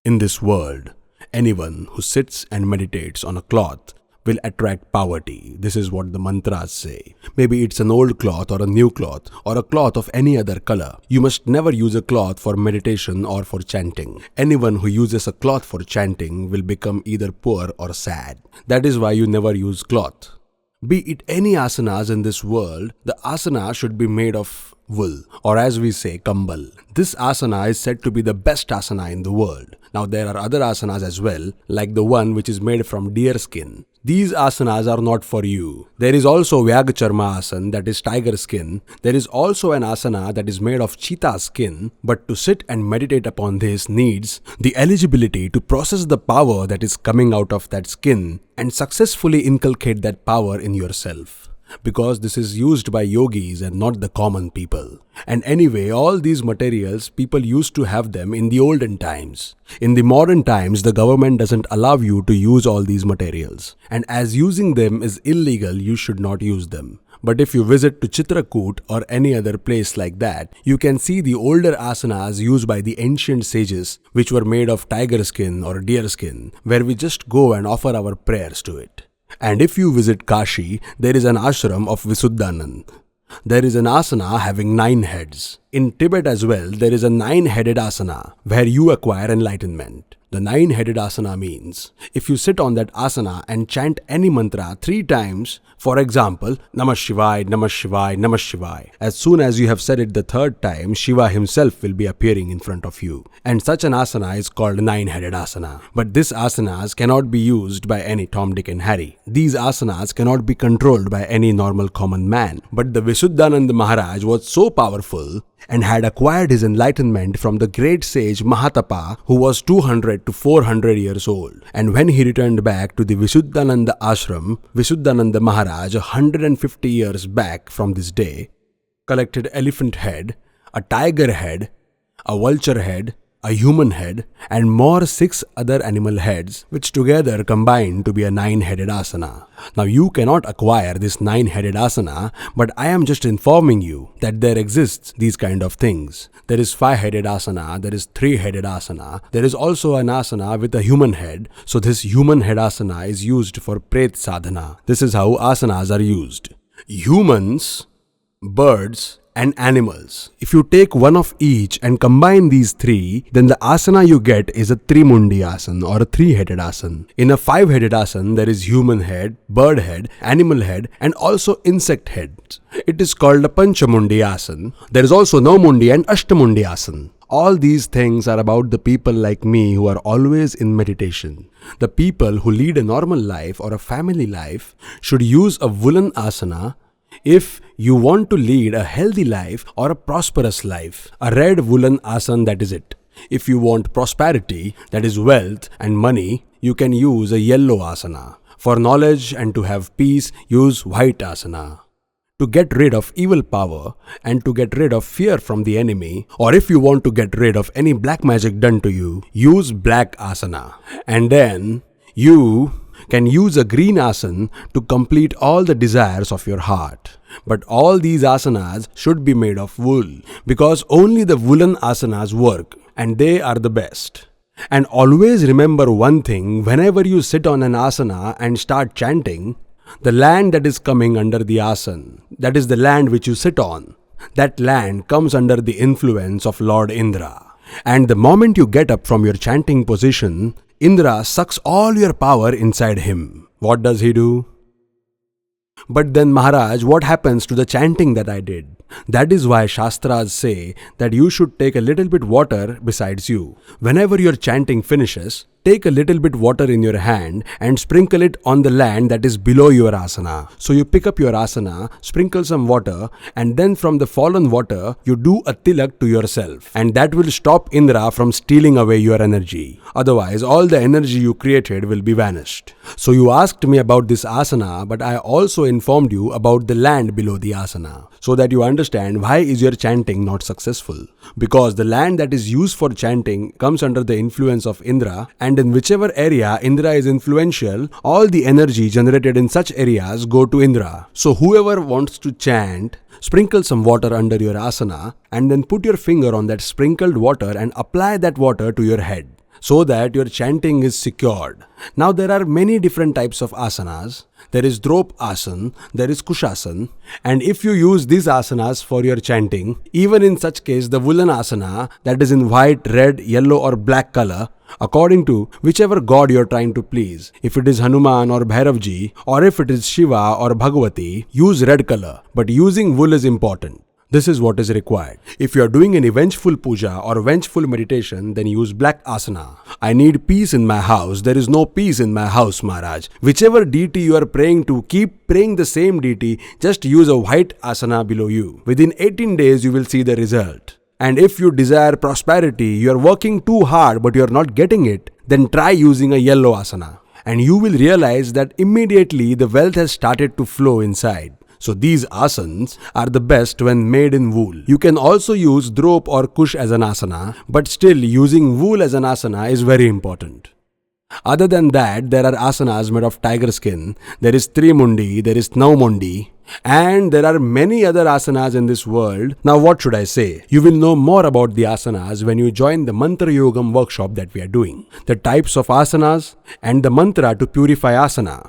In this world, anyone who sits and meditates on a cloth will attract poverty. This is what the mantras say. Maybe it's an old cloth or a new cloth or a cloth of any other color. You must never use a cloth for meditation or for chanting. Anyone who uses a cloth for chanting will become either poor or sad. That is why you never use cloth. Be it any asanas in this world, the asana should be made of wool, or as we say, kambal. This asana is said to be the best asana in the world. Now there are other asanas as well, like the one which is made from deer skin. These asanas are not for you. There is also Vyagacharma asana, that is tiger skin. There is also an asana that is made of cheetah skin. But to sit and meditate upon this needs the eligibility to process the power that is coming out of that skin and successfully inculcate that power in yourself. Because this is used by yogis and not the common people. And anyway, all these materials, people used to have them in the olden times. In the modern times, the government doesn't allow you to use all these materials. And as using them is illegal, you should not use them. But if you visit to Chitrakoot or any other place like that, you can see the older asanas used by the ancient sages, which were made of tiger skin or deer skin, where we just go and offer our prayers to it. And if you visit Kashi, there is an ashram of Visuddhanand. There is an asana having 9 heads. In Tibet as well, there is a 9-headed asana where you acquire enlightenment. The 9-headed asana means if you sit on that asana and chant any mantra 3 times, for example, Namah Shivaya, Namah Shivaya, Namah Shivaya. As soon as you have said it the 3rd time, Shiva himself will be appearing in front of you. And such an asana is called 9-headed asana. But these asanas cannot be used by any Tom, Dick and Harry. These asanas cannot be controlled by any normal common man. But the Visuddhananda Maharaj was so powerful and had acquired his enlightenment from the great sage Mahatapa, who was 200 to 400 years old. And when he returned back to the Visuddhananda ashram, Visuddhananda Maharaj 150 years back from this day collected elephant head, a tiger head, a vulture head, a human head, and more 6 other animal heads, which together combine to be a 9-headed asana. Now you cannot acquire this 9-headed asana, but I am just informing you that there exists these kind of things. There is 5-headed asana, there is 3-headed asana, there is also an asana with a human head. So this human head asana is used for Pret sadhana. This is how asanas are used. Humans, birds, and animals. If you take one of each and combine these 3, then the asana you get is a Trimundi asana or a 3-headed asana. In a 5-headed asana, there is human head, bird head, animal head, and also insect heads. It is called a Panchamundi asana. There is also Navamundi and Ashtamundi asana. All these things are about the people like me who are always in meditation. The people who lead a normal life or a family life should use a woolen asana. If you want to lead a healthy life or a prosperous life, a red woolen asana, that is it. If you want prosperity, that is wealth and money, you can use a yellow asana. For knowledge and to have peace, use white asana. To get rid of evil power and to get rid of fear from the enemy, or if you want to get rid of any black magic done to you, use black asana. And then you can use a green asana to complete all the desires of your heart. But all these asanas should be made of wool, because only the woolen asanas work, and they are the best. And always remember one thing: whenever you sit on an asana and start chanting, the land that is coming under the asana, that is the land which you sit on, that land comes under the influence of Lord Indra. And the moment you get up from your chanting position, Indra sucks all your power inside him. What does he do? But then, Maharaj, what happens to the chanting that I did? That is why Shastras say that you should take a little bit water besides you. Whenever your chanting finishes, take a little bit water in your hand and sprinkle it on the land that is below your asana. So you pick up your asana, sprinkle some water, and then from the fallen water, you do a tilak to yourself. And that will stop Indra from stealing away your energy. Otherwise, all the energy you created will be vanished. So you asked me about this asana, but I also informed you about the land below the asana, so that you understand why is your chanting not successful. Because the land that is used for chanting comes under the influence of Indra, and in whichever area Indra is influential, all the energy generated in such areas go to Indra. So whoever wants to chant, sprinkle some water under your asana and then put your finger on that sprinkled water and apply that water to your head. so that your chanting is secured. Now there are many different types of asanas. There is Drop Asan, there is Kushasan, and if you use these asanas for your chanting, even in such case the woolen asana that is in white, red, yellow or black color, according to whichever god you are trying to please. If it is Hanuman or Bhairavji, or if it is Shiva or Bhagavati, use red color, but using wool is important. This is what is required. If you are doing any vengeful puja or vengeful meditation, then use black asana. I need peace in my house. There is no peace in my house, Maharaj. Whichever deity you are praying to, keep praying the same deity. Just use a white asana below you. Within 18 days, you will see the result. And if you desire prosperity, you are working too hard but you are not getting it, then try using a yellow asana. And you will realize that immediately the wealth has started to flow inside. So these asanas are the best when made in wool. You can also use drop or kush as an asana, but still using wool as an asana is very important. Other than that, there are asanas made of tiger skin, there is Trimundi, there is Naumundi, and there are many other asanas in this world. Now what should I say? You will know more about the asanas when you join the Mantra Yogam workshop that we are doing. The types of asanas and the mantra to purify asana.